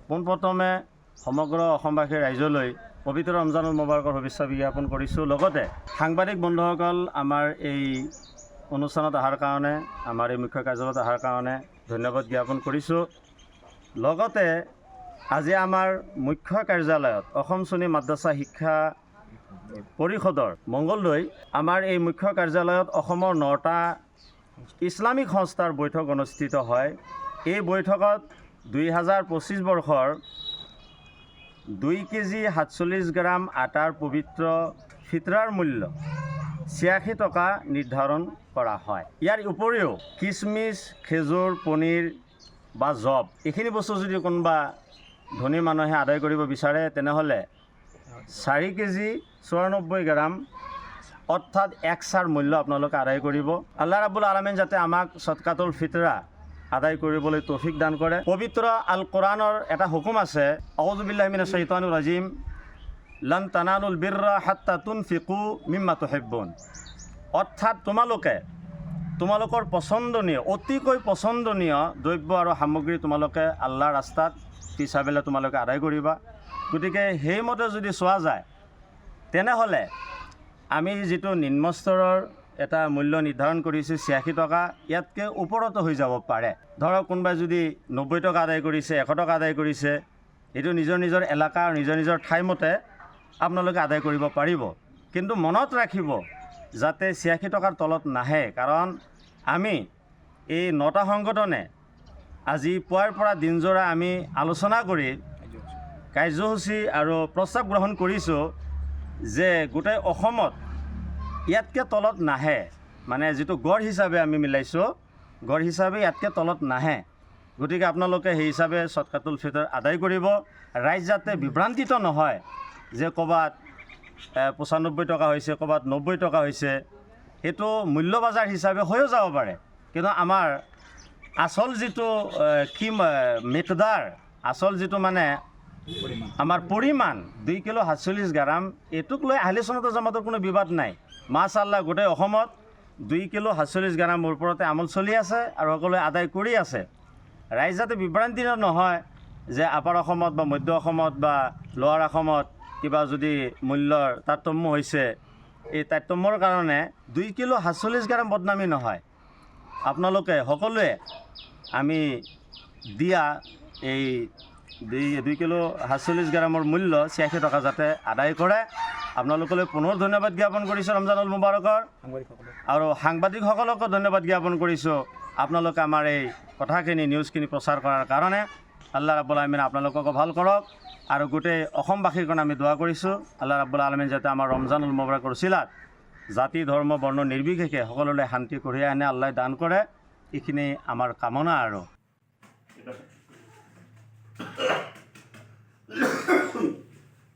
পোনপ্ৰথমে সমগ্ৰ অসমবাসী ৰাইজলৈ পবিত্ৰ ৰমজানুল মুবাৰকৰ শুভেচ্ছা জ্ঞাপন কৰিছোঁ। লগতে সাংবাদিক বন্ধুসকল আমাৰ এই অনুষ্ঠানত অহাৰ কাৰণে, আমাৰ এই মুখ্য কাৰ্যালয়ত অহাৰ কাৰণে ধন্যবাদ জ্ঞাপন কৰিছোঁ। লগতে আজি আমাৰ মুখ্য কাৰ্যালয়ত অসম সুন্নী মাদ্ৰাছা শিক্ষা পৰিষদৰ মংগলদৈ আমাৰ এই মুখ্য কাৰ্যালয়ত অসমৰ 9টা ইছলামিক সংস্থাৰ বৈঠক অনুষ্ঠিত হয়। এই বৈঠকত 2025 বৰ্ষৰ 2 কেজি 47 গ্ৰাম আটাৰ পবিত্ৰ ফিতৰাৰ মূল্য 86 টকা নিৰ্ধাৰণ কৰা হয়। ইয়াৰ উপৰিও কিচমিচ, খেজুৰ, পনীৰ বা জব এইখিনি বস্তু যদি কোনোবা ধনী মানুহে আদায় কৰিব বিচাৰে তেনেহ'লে 4 কেজি 94 গ্ৰাম অৰ্থাৎ 1 চাৰ মূল্য আপোনালোকে আদায় কৰিব। আল্লাহ ৰাব্বুল আলামিন যাতে আমাক সদকাতুল ফিতৰা আদায় কৰিবলৈ তৌফিক দান কৰে। পবিত্ৰ আল কোৰাণৰ এটা হুকুম আছে, আউযু বিল্লাহি মিনাশ শাইতানিৰ ৰাজিম, লান তানালুল বিৰৰা হাত্তা তুনফিকু মিম্মা তুহিব্বুন। অৰ্থাৎ তোমালোকৰ পচন্দনীয়, অতিকৈ পচন্দনীয় দ্ৰব্য আৰু সামগ্ৰী তোমালোকে আল্লাহৰ ৰাস্তাত পিছাবেলে তোমালোকে আদায় কৰিবা। গতিকে সেইমতে যদি চোৱা যায় তেনেহ'লে আমি যিটো নিম্ন স্তৰৰ এটা মূল্য নিৰ্ধাৰণ কৰিছোঁ 86 টকা, ইয়াতকৈ ওপৰতো হৈ যাব পাৰে। ধৰক কোনোবাই যদি 90 টকা আদায় কৰিছে, 100 টকা আদায় কৰিছে, এইটো নিজৰ নিজৰ এলেকা আৰু নিজৰ নিজৰ ঠাইমতে আপোনালোকে আদায় কৰিব পাৰিব। কিন্তু মনত ৰাখিব যাতে 86 টকাৰ তলত নাহে, কাৰণ আমি এই 9টা সংগঠনে আজি পুৱাৰ পৰা দিনজোৰা আমি আলোচনা কৰি কাৰ্যসূচী আৰু প্ৰস্তাৱ গ্ৰহণ কৰিছোঁ যে গোটেই অসমত ইয়াতকৈ তলত নাহে, মানে যিটো গড় হিচাপে আমি মিলাইছোঁ, গড় হিচাপে ইয়াতকৈ তলত নাহে। গতিকে আপোনালোকে সেই হিচাপে সদকাতুল ফিতৰ আদায় কৰিব। ৰাইজ যাতে বিভ্ৰান্তিত নহয় যে ক'ৰবাত 95 টকা হৈছে, ক'ৰবাত 90 টকা হৈছে, সেইটো মূল্য বজাৰ হিচাপে হৈও যাব পাৰে। কিন্তু আমাৰ আচল যিটো মিকদাৰ, আচল যিটো মানে আমাৰ পৰিমাণ 2 কিলো 47 গ্ৰাম, এইটোক লৈ আহলে সুন্নাত জামাতৰ কোনো বিবাদ নাই। মাশাআল্লাহ গোটেই অসমত 2 কিলো 47 গ্ৰামৰ ওপৰতে আমল চলি আছে আৰু সকলোৱে আদায় কৰি আছে। ৰাইজ যাতে বিভ্ৰান্তিত নহয় যে আপাৰ অসমত বা মধ্য অসমত বা লোৱাৰ অসমত কিবা যদি মূল্যৰ তাৰতম্য হৈছে, এই তাৰতম্যৰ কাৰণে 2 কিলো 47 গ্ৰাম বদনামী নহয়। আপোনালোকে সকলোৱে আমি দিয়া এই 2 কিলো 47 গ্ৰামৰ মূল্য 86 টকা যাতে আদায় কৰে। আপোনালোকলৈ পুনৰ ধন্যবাদ জ্ঞাপন কৰিছোঁ ৰমজানুল মুবাৰকৰ, আৰু সাংবাদিকসকলকো ধন্যবাদ জ্ঞাপন কৰিছোঁ আপোনালোকে আমাৰ এই কথাখিনি নিউজখিনি প্ৰচাৰ কৰাৰ কাৰণে। আল্লাহ ৰাব্বুল আলামিন আপোনালোককো ভাল কৰক, আৰু গোটেই অসমবাসীৰ কাৰণে আমি দোৱা কৰিছোঁ আল্লাহ ৰাব্বুল আলামিন যাতে আমাৰ ৰমজানুল মুবাৰকৰ উছিলাত জাতি ধৰ্ম বৰ্ণ নিৰ্বিশেষে সকলোলৈ শান্তি কঢ়িয়াই আনে, আল্লাহ দান কৰে। এইখিনি আমাৰ কামনা আৰু